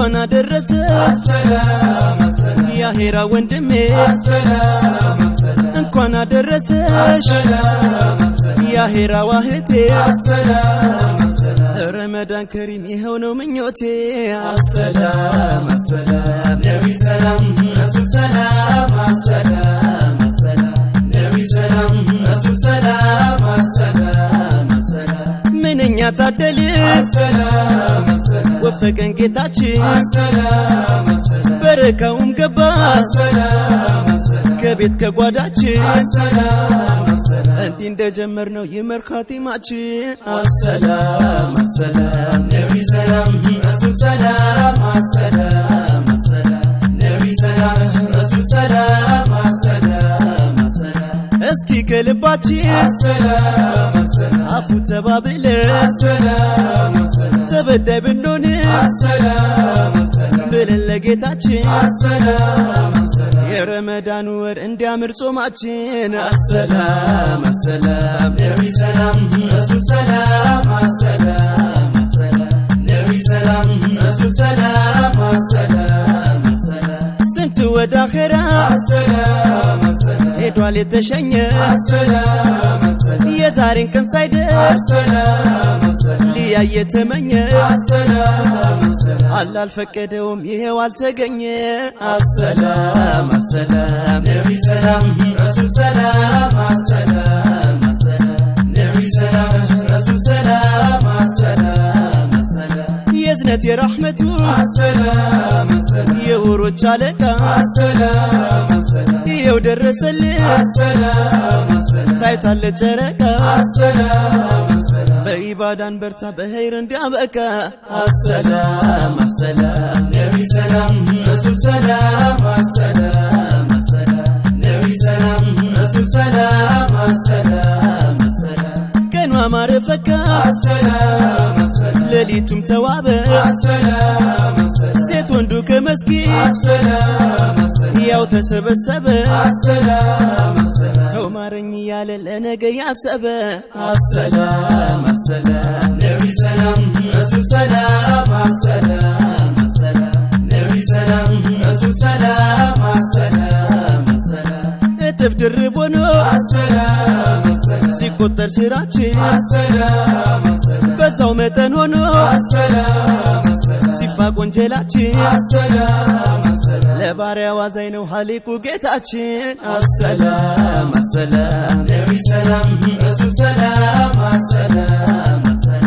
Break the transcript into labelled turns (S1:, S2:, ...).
S1: እንኳን አደረሰ
S2: السلام السلام
S1: يا هيرا ወንድሜ
S2: السلام السلام
S1: እንኳን አደረሰሽ
S2: السلام السلام
S1: يا هيرا ዋህቴ
S2: السلام السلام
S1: رمضان كريم ይኸው ነው ምኞቴ
S2: السلام السلام نبي سلام رسول سلام السلام السلام نبي سلام رسول سلام السلام السلام
S1: ምንኛ ታደል
S2: السلام السلام
S1: ወፈቀን ጌታችን
S2: السلام السلام
S1: በረካውም ገባ
S2: السلام السلام
S1: ከቤት ከጓዳችን
S2: السلام السلام
S1: እንዲ እንደጀመርነው ይመር ኻቲማችን
S2: السلام السلام نبي سلام رسول سلام السلام السلام نبي سلام رسول سلام السلام السلام
S1: እስኪ ከልባችን
S2: السلام السلام
S1: አፉ ተባብለን
S2: السلام السلام
S1: ተበዳይ ብንሆን
S2: السلام السلام
S1: ብለን ለጌታችን
S2: السلام السلام
S1: የረመዳን ወር እንዲያምር ጾማችን
S2: السلام السلام نبي سلام رسول سلام السلام السلام نبي سلام رسول سلام السلام السلام
S1: ስንት ወደ አኺራ
S2: السلام السلام
S1: ሄዷል የተሸኘ
S2: السلام السلام
S1: የዛሬን ቀን ሳይደርስ
S2: السلام السلام
S1: ሊያይ የተመኘ
S2: السلام السلام
S1: አላህ አልፈቀደውም ይሄው አልተገኘ
S2: السلام السلام نبي سلام رسول سلام السلام السلام نبي سلام رسول سلام السلام السلام
S1: የዝነት የረሕመቱ
S2: السلام السلام
S1: የወሮች አለቃ
S2: السلام السلام
S1: ይኸው ደረሰልን
S2: السلام السلام
S1: ታይታለ ጨረቃ
S2: السلام السلام
S1: በኢባዳን በርታ በኸይር እንዲያበቃ
S2: السلام السلام نبي سلام رسول سلام السلام السلام نبي سلام رسول سلام السلام السلام
S1: ቀኑ አማረ ፈካ
S2: السلام السلام
S1: ሌሊቱም ተዋበ
S2: السلام السلام
S1: ሴት ወንዱ ከመስጊድ
S2: السلام السلام
S1: ያው ተሰበሰበ
S2: السلام السلام
S1: ተው ማረኝ ያለ ለነገ ያሰበ
S2: السلام السلام نبي سلام رسول سلام السلام السلام نبي سلام رسول سلام السلام السلام
S1: እጥፍ ድርብ ሆኖ
S2: السلام السلام
S1: ሲቆጠር ስራችን
S2: السلام السلام
S1: በዛው መጠን ሆኖ
S2: السلام السلام
S1: ሲፋቅ ወንጀላችን
S2: السلام السلام
S1: ለባሪያ ዋዛይ ነው ሐሊቁ ጌታችን
S2: السلام السلام نبي سلام رسول سلام السلام السلام